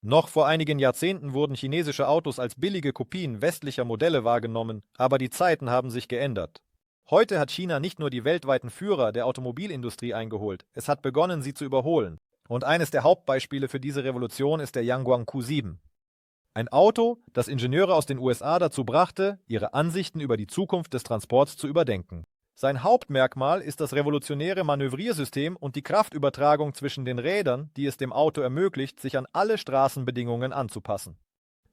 Noch vor einigen Jahrzehnten wurden chinesische Autos als billige Kopien westlicher Modelle wahrgenommen, aber die Zeiten haben sich geändert. Heute hat China nicht nur die weltweiten Führer der Automobilindustrie eingeholt, es hat begonnen, sie zu überholen. Und eines der Hauptbeispiele für diese Revolution ist der Yangguang Q7. Ein Auto, das Ingenieure aus den USA dazu brachte, ihre Ansichten über die Zukunft des Transports zu überdenken. Sein Hauptmerkmal ist das revolutionäre Manövriersystem und die Kraftübertragung zwischen den Rädern, die es dem Auto ermöglicht, sich an alle Straßenbedingungen anzupassen.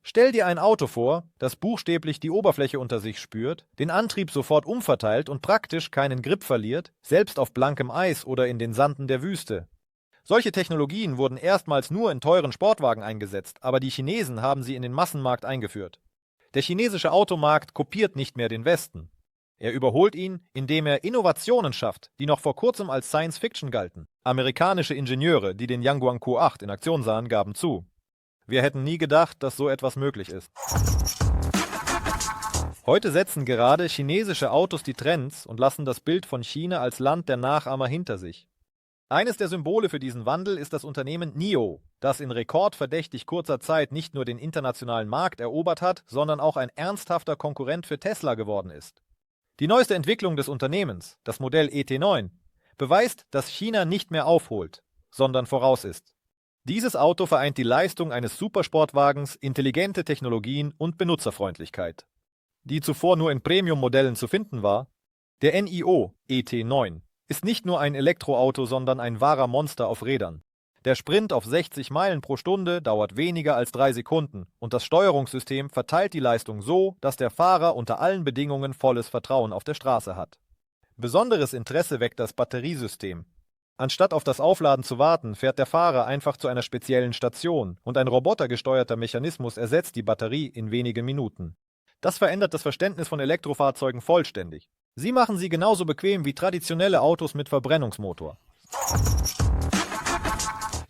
Stell dir ein Auto vor, das buchstäblich die Oberfläche unter sich spürt, den Antrieb sofort umverteilt und praktisch keinen Grip verliert, selbst auf blankem Eis oder in den Sanden der Wüste. Solche Technologien wurden erstmals nur in teuren Sportwagen eingesetzt, aber die Chinesen haben sie in den Massenmarkt eingeführt. Der chinesische Automarkt kopiert nicht mehr den Westen. Er überholt ihn, indem er Innovationen schafft, die noch vor kurzem als Science Fiction galten. Amerikanische Ingenieure, die den Yangguang Q8 in Aktion sahen, gaben zu: Wir hätten nie gedacht, dass so etwas möglich ist. Heute setzen gerade chinesische Autos die Trends und lassen das Bild von China als Land der Nachahmer hinter sich. Eines der Symbole für diesen Wandel ist das Unternehmen NIO, das in rekordverdächtig kurzer Zeit nicht nur den internationalen Markt erobert hat, sondern auch ein ernsthafter Konkurrent für Tesla geworden ist. Die neueste Entwicklung des Unternehmens, das Modell ET9, beweist, dass China nicht mehr aufholt, sondern voraus ist. Dieses Auto vereint die Leistung eines Supersportwagens, intelligente Technologien und Benutzerfreundlichkeit. Die zuvor nur in Premium-Modellen zu finden war, der NIO ET9 ist nicht nur ein Elektroauto, sondern ein wahrer Monster auf Rädern. Der Sprint auf 60 Meilen pro Stunde dauert weniger als 3 Sekunden und das Steuerungssystem verteilt die Leistung so, dass der Fahrer unter allen Bedingungen volles Vertrauen auf der Straße hat. Besonderes Interesse weckt das Batteriesystem. Anstatt auf das Aufladen zu warten, fährt der Fahrer einfach zu einer speziellen Station und ein robotergesteuerter Mechanismus ersetzt die Batterie in wenigen Minuten. Das verändert das Verständnis von Elektrofahrzeugen vollständig. Sie machen sie genauso bequem wie traditionelle Autos mit Verbrennungsmotor.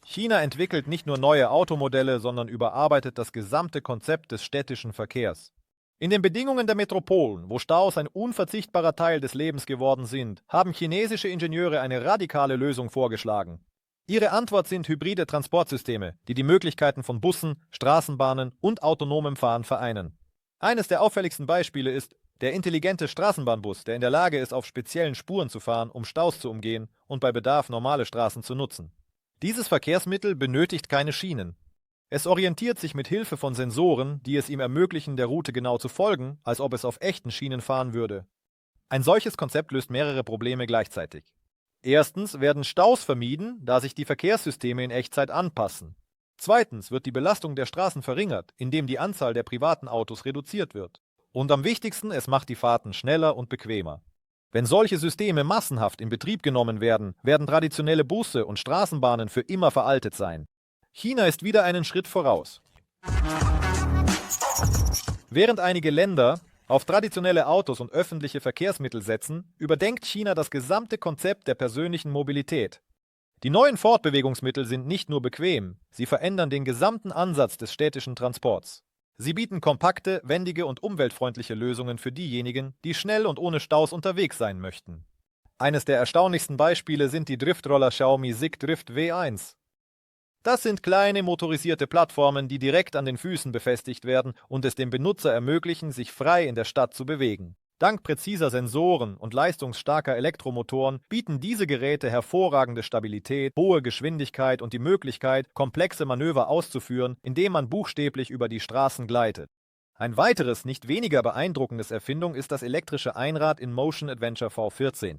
China entwickelt nicht nur neue Automodelle, sondern überarbeitet das gesamte Konzept des städtischen Verkehrs. In den Bedingungen der Metropolen, wo Staus ein unverzichtbarer Teil des Lebens geworden sind, haben chinesische Ingenieure eine radikale Lösung vorgeschlagen. Ihre Antwort sind hybride Transportsysteme, die die Möglichkeiten von Bussen, Straßenbahnen und autonomem Fahren vereinen. Eines der auffälligsten Beispiele ist der intelligente Straßenbahnbus, der in der Lage ist, auf speziellen Spuren zu fahren, um Staus zu umgehen und bei Bedarf normale Straßen zu nutzen. Dieses Verkehrsmittel benötigt keine Schienen. Es orientiert sich mit Hilfe von Sensoren, die es ihm ermöglichen, der Route genau zu folgen, als ob es auf echten Schienen fahren würde. Ein solches Konzept löst mehrere Probleme gleichzeitig. Erstens werden Staus vermieden, da sich die Verkehrssysteme in Echtzeit anpassen. Zweitens wird die Belastung der Straßen verringert, indem die Anzahl der privaten Autos reduziert wird. Und am wichtigsten, es macht die Fahrten schneller und bequemer. Wenn solche Systeme massenhaft in Betrieb genommen werden, werden traditionelle Busse und Straßenbahnen für immer veraltet sein. China ist wieder einen Schritt voraus. Während einige Länder auf traditionelle Autos und öffentliche Verkehrsmittel setzen, überdenkt China das gesamte Konzept der persönlichen Mobilität. Die neuen Fortbewegungsmittel sind nicht nur bequem, sie verändern den gesamten Ansatz des städtischen Transports. Sie bieten kompakte, wendige und umweltfreundliche Lösungen für diejenigen, die schnell und ohne Staus unterwegs sein möchten. Eines der erstaunlichsten Beispiele sind die Driftroller Xiaomi SICK Drift W1. Das sind kleine motorisierte Plattformen, die direkt an den Füßen befestigt werden und es dem Benutzer ermöglichen, sich frei in der Stadt zu bewegen. Dank präziser Sensoren und leistungsstarker Elektromotoren bieten diese Geräte hervorragende Stabilität, hohe Geschwindigkeit und die Möglichkeit, komplexe Manöver auszuführen, indem man buchstäblich über die Straßen gleitet. Ein weiteres, nicht weniger beeindruckendes Erfindung ist das elektrische Einrad InMotion Adventure V14.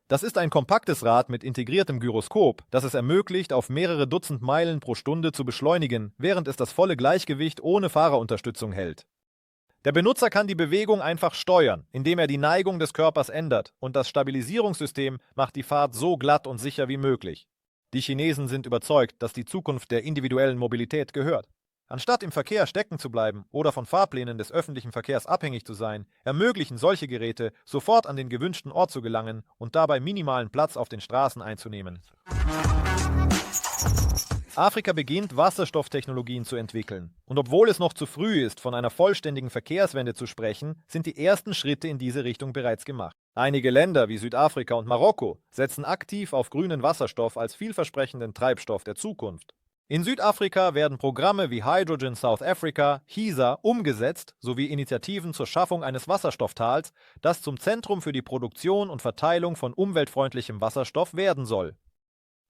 Das ist ein kompaktes Rad mit integriertem Gyroskop, das es ermöglicht, auf mehrere Dutzend Meilen pro Stunde zu beschleunigen, während es das volle Gleichgewicht ohne Fahrerunterstützung hält. Der Benutzer kann die Bewegung einfach steuern, indem er die Neigung des Körpers ändert, und das Stabilisierungssystem macht die Fahrt so glatt und sicher wie möglich. Die Chinesen sind überzeugt, dass die Zukunft der individuellen Mobilität gehört. Anstatt im Verkehr stecken zu bleiben oder von Fahrplänen des öffentlichen Verkehrs abhängig zu sein, ermöglichen solche Geräte, sofort an den gewünschten Ort zu gelangen und dabei minimalen Platz auf den Straßen einzunehmen. Afrika beginnt, Wasserstofftechnologien zu entwickeln. Und obwohl es noch zu früh ist, von einer vollständigen Verkehrswende zu sprechen, sind die ersten Schritte in diese Richtung bereits gemacht. Einige Länder wie Südafrika und Marokko setzen aktiv auf grünen Wasserstoff als vielversprechenden Treibstoff der Zukunft. In Südafrika werden Programme wie Hydrogen South Africa, HISA, umgesetzt, sowie Initiativen zur Schaffung eines Wasserstofftals, das zum Zentrum für die Produktion und Verteilung von umweltfreundlichem Wasserstoff werden soll.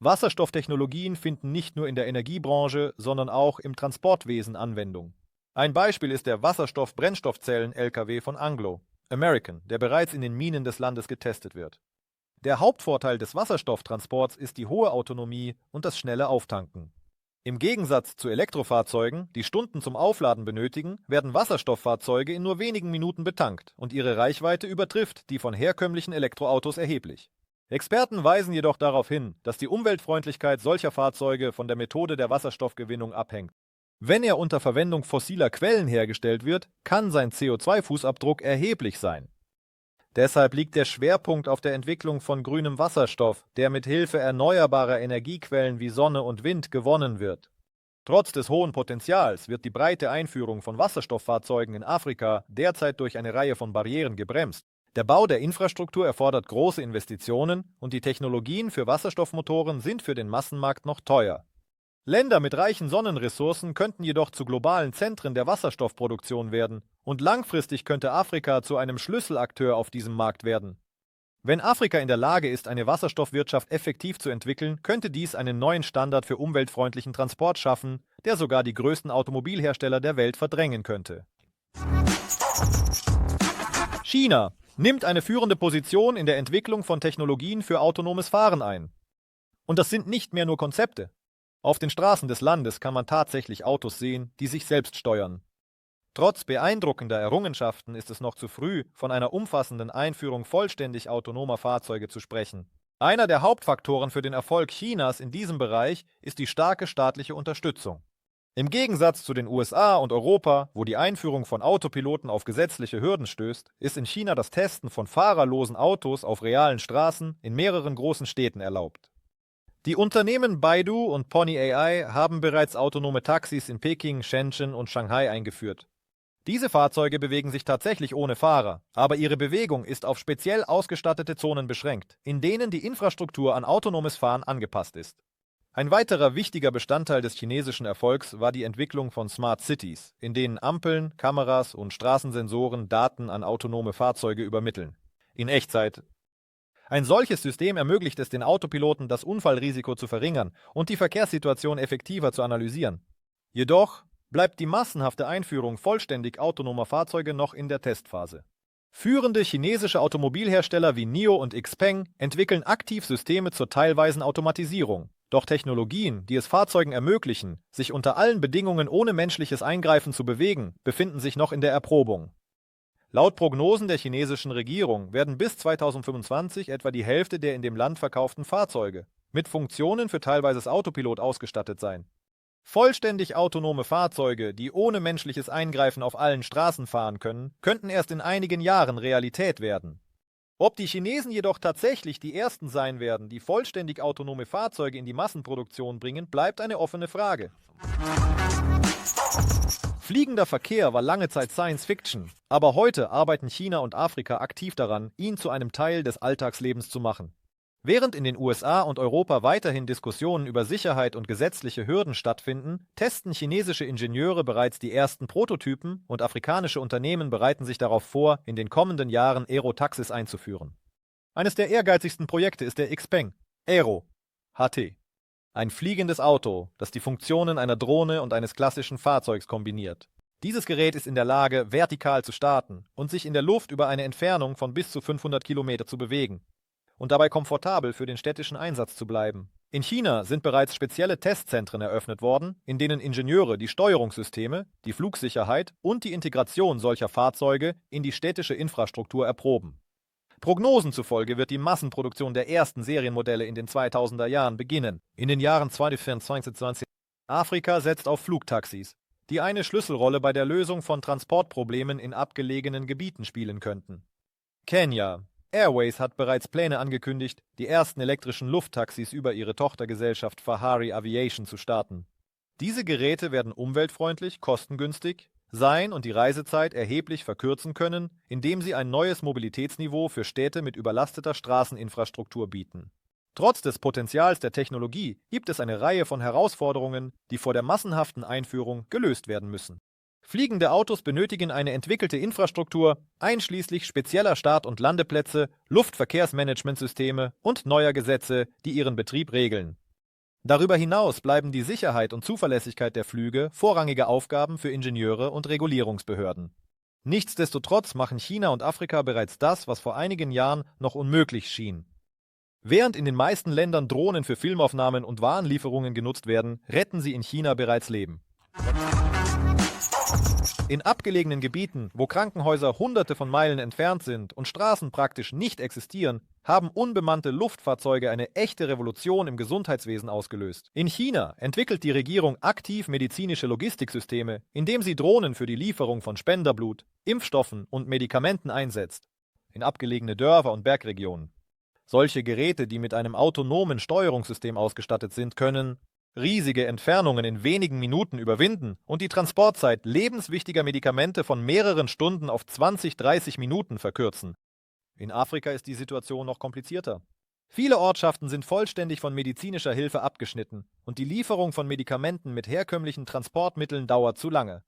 Wasserstofftechnologien finden nicht nur in der Energiebranche, sondern auch im Transportwesen Anwendung. Ein Beispiel ist der Wasserstoff-Brennstoffzellen-LKW von Anglo American, der bereits in den Minen des Landes getestet wird. Der Hauptvorteil des Wasserstofftransports ist die hohe Autonomie und das schnelle Auftanken. Im Gegensatz zu Elektrofahrzeugen, die Stunden zum Aufladen benötigen, werden Wasserstofffahrzeuge in nur wenigen Minuten betankt und ihre Reichweite übertrifft die von herkömmlichen Elektroautos erheblich. Experten weisen jedoch darauf hin, dass die Umweltfreundlichkeit solcher Fahrzeuge von der Methode der Wasserstoffgewinnung abhängt. Wenn er unter Verwendung fossiler Quellen hergestellt wird, kann sein CO2-Fußabdruck erheblich sein. Deshalb liegt der Schwerpunkt auf der Entwicklung von grünem Wasserstoff, der mit Hilfe erneuerbarer Energiequellen wie Sonne und Wind gewonnen wird. Trotz des hohen Potenzials wird die breite Einführung von Wasserstofffahrzeugen in Afrika derzeit durch eine Reihe von Barrieren gebremst. Der Bau der Infrastruktur erfordert große Investitionen und die Technologien für Wasserstoffmotoren sind für den Massenmarkt noch teuer. Länder mit reichen Sonnenressourcen könnten jedoch zu globalen Zentren der Wasserstoffproduktion werden und langfristig könnte Afrika zu einem Schlüsselakteur auf diesem Markt werden. Wenn Afrika in der Lage ist, eine Wasserstoffwirtschaft effektiv zu entwickeln, könnte dies einen neuen Standard für umweltfreundlichen Transport schaffen, der sogar die größten Automobilhersteller der Welt verdrängen könnte. China nimmt eine führende Position in der Entwicklung von Technologien für autonomes Fahren ein. Und das sind nicht mehr nur Konzepte. Auf den Straßen des Landes kann man tatsächlich Autos sehen, die sich selbst steuern. Trotz beeindruckender Errungenschaften ist es noch zu früh, von einer umfassenden Einführung vollständig autonomer Fahrzeuge zu sprechen. Einer der Hauptfaktoren für den Erfolg Chinas in diesem Bereich ist die starke staatliche Unterstützung. Im Gegensatz zu den USA und Europa, wo die Einführung von Autopiloten auf gesetzliche Hürden stößt, ist in China das Testen von fahrerlosen Autos auf realen Straßen in mehreren großen Städten erlaubt. Die Unternehmen Baidu und Pony AI haben bereits autonome Taxis in Peking, Shenzhen und Shanghai eingeführt. Diese Fahrzeuge bewegen sich tatsächlich ohne Fahrer, aber ihre Bewegung ist auf speziell ausgestattete Zonen beschränkt, in denen die Infrastruktur an autonomes Fahren angepasst ist. Ein weiterer wichtiger Bestandteil des chinesischen Erfolgs war die Entwicklung von Smart Cities, in denen Ampeln, Kameras und Straßensensoren Daten an autonome Fahrzeuge übermitteln. In Echtzeit. Ein solches System ermöglicht es den Autopiloten, das Unfallrisiko zu verringern und die Verkehrssituation effektiver zu analysieren. Jedoch bleibt die massenhafte Einführung vollständig autonomer Fahrzeuge noch in der Testphase. Führende chinesische Automobilhersteller wie NIO und XPeng entwickeln aktiv Systeme zur teilweisen Automatisierung. Doch Technologien, die es Fahrzeugen ermöglichen, sich unter allen Bedingungen ohne menschliches Eingreifen zu bewegen, befinden sich noch in der Erprobung. Laut Prognosen der chinesischen Regierung werden bis 2025 etwa die Hälfte der in dem Land verkauften Fahrzeuge mit Funktionen für teilweises Autopilot ausgestattet sein. Vollständig autonome Fahrzeuge, die ohne menschliches Eingreifen auf allen Straßen fahren können, könnten erst in einigen Jahren Realität werden. Ob die Chinesen jedoch tatsächlich die Ersten sein werden, die vollständig autonome Fahrzeuge in die Massenproduktion bringen, bleibt eine offene Frage. Fliegender Verkehr war lange Zeit Science Fiction, aber heute arbeiten China und Afrika aktiv daran, ihn zu einem Teil des Alltagslebens zu machen. Während in den USA und Europa weiterhin Diskussionen über Sicherheit und gesetzliche Hürden stattfinden, testen chinesische Ingenieure bereits die ersten Prototypen und afrikanische Unternehmen bereiten sich darauf vor, in den kommenden Jahren Aerotaxis einzuführen. Eines der ehrgeizigsten Projekte ist der XPeng Aero HT. Ein fliegendes Auto, das die Funktionen einer Drohne und eines klassischen Fahrzeugs kombiniert. Dieses Gerät ist in der Lage, vertikal zu starten und sich in der Luft über eine Entfernung von bis zu 500 Kilometer zu bewegen und dabei komfortabel für den städtischen Einsatz zu bleiben. In China sind bereits spezielle Testzentren eröffnet worden, in denen Ingenieure die Steuerungssysteme, die Flugsicherheit und die Integration solcher Fahrzeuge in die städtische Infrastruktur erproben. Prognosen zufolge wird die Massenproduktion der ersten Serienmodelle in den 2000er Jahren beginnen. In den Jahren 2024. Afrika setzt auf Flugtaxis, die eine Schlüsselrolle bei der Lösung von Transportproblemen in abgelegenen Gebieten spielen könnten. Kenya Airways hat bereits Pläne angekündigt, die ersten elektrischen Lufttaxis über ihre Tochtergesellschaft Fahari Aviation zu starten. Diese Geräte werden umweltfreundlich, kostengünstig sein und die Reisezeit erheblich verkürzen können, indem sie ein neues Mobilitätsniveau für Städte mit überlasteter Straßeninfrastruktur bieten. Trotz des Potenzials der Technologie gibt es eine Reihe von Herausforderungen, die vor der massenhaften Einführung gelöst werden müssen. Fliegende Autos benötigen eine entwickelte Infrastruktur, einschließlich spezieller Start- und Landeplätze, Luftverkehrsmanagementsysteme und neuer Gesetze, die ihren Betrieb regeln. Darüber hinaus bleiben die Sicherheit und Zuverlässigkeit der Flüge vorrangige Aufgaben für Ingenieure und Regulierungsbehörden. Nichtsdestotrotz machen China und Afrika bereits das, was vor einigen Jahren noch unmöglich schien. Während in den meisten Ländern Drohnen für Filmaufnahmen und Warenlieferungen genutzt werden, retten sie in China bereits Leben. In abgelegenen Gebieten, wo Krankenhäuser hunderte von Meilen entfernt sind und Straßen praktisch nicht existieren, haben unbemannte Luftfahrzeuge eine echte Revolution im Gesundheitswesen ausgelöst. In China entwickelt die Regierung aktiv medizinische Logistiksysteme, indem sie Drohnen für die Lieferung von Spenderblut, Impfstoffen und Medikamenten einsetzt. In abgelegene Dörfer und Bergregionen. Solche Geräte, die mit einem autonomen Steuerungssystem ausgestattet sind, können riesige Entfernungen in wenigen Minuten überwinden und die Transportzeit lebenswichtiger Medikamente von mehreren Stunden auf 20-30 Minuten verkürzen. In Afrika ist die Situation noch komplizierter. Viele Ortschaften sind vollständig von medizinischer Hilfe abgeschnitten und die Lieferung von Medikamenten mit herkömmlichen Transportmitteln dauert zu lange.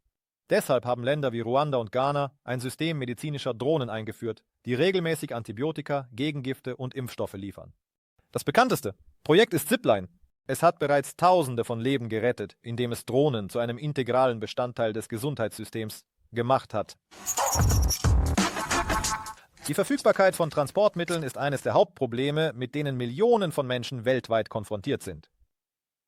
Deshalb haben Länder wie Ruanda und Ghana ein System medizinischer Drohnen eingeführt, die regelmäßig Antibiotika, Gegengifte und Impfstoffe liefern. Das bekannteste Projekt ist Zipline. Es hat bereits Tausende von Leben gerettet, indem es Drohnen zu einem integralen Bestandteil des Gesundheitssystems gemacht hat. Die Verfügbarkeit von Transportmitteln ist eines der Hauptprobleme, mit denen Millionen von Menschen weltweit konfrontiert sind.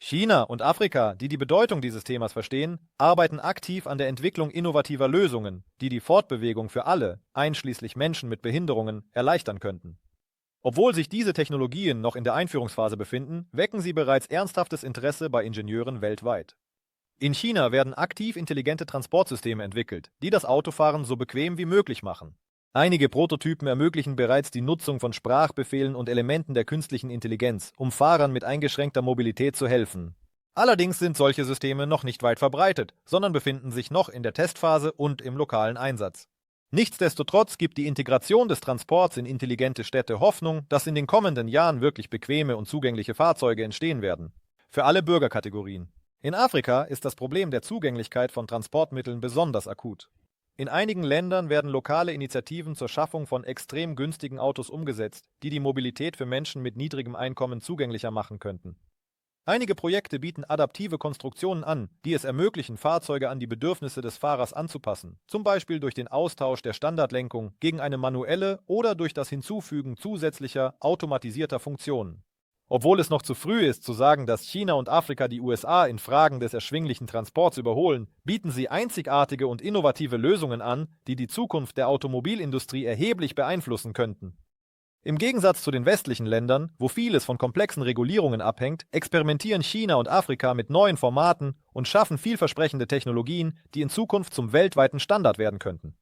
China und Afrika, die die Bedeutung dieses Themas verstehen, arbeiten aktiv an der Entwicklung innovativer Lösungen, die die Fortbewegung für alle, einschließlich Menschen mit Behinderungen, erleichtern könnten. Obwohl sich diese Technologien noch in der Einführungsphase befinden, wecken sie bereits ernsthaftes Interesse bei Ingenieuren weltweit. In China werden aktiv intelligente Transportsysteme entwickelt, die das Autofahren so bequem wie möglich machen. Einige Prototypen ermöglichen bereits die Nutzung von Sprachbefehlen und Elementen der künstlichen Intelligenz, um Fahrern mit eingeschränkter Mobilität zu helfen. Allerdings sind solche Systeme noch nicht weit verbreitet, sondern befinden sich noch in der Testphase und im lokalen Einsatz. Nichtsdestotrotz gibt die Integration des Transports in intelligente Städte Hoffnung, dass in den kommenden Jahren wirklich bequeme und zugängliche Fahrzeuge entstehen werden. Für alle Bürgerkategorien. In Afrika ist das Problem der Zugänglichkeit von Transportmitteln besonders akut. In einigen Ländern werden lokale Initiativen zur Schaffung von extrem günstigen Autos umgesetzt, die die Mobilität für Menschen mit niedrigem Einkommen zugänglicher machen könnten. Einige Projekte bieten adaptive Konstruktionen an, die es ermöglichen, Fahrzeuge an die Bedürfnisse des Fahrers anzupassen, zum Beispiel durch den Austausch der Standardlenkung gegen eine manuelle oder durch das Hinzufügen zusätzlicher, automatisierter Funktionen. Obwohl es noch zu früh ist, zu sagen, dass China und Afrika die USA in Fragen des erschwinglichen Transports überholen, bieten sie einzigartige und innovative Lösungen an, die die Zukunft der Automobilindustrie erheblich beeinflussen könnten. Im Gegensatz zu den westlichen Ländern, wo vieles von komplexen Regulierungen abhängt, experimentieren China und Afrika mit neuen Formaten und schaffen vielversprechende Technologien, die in Zukunft zum weltweiten Standard werden könnten.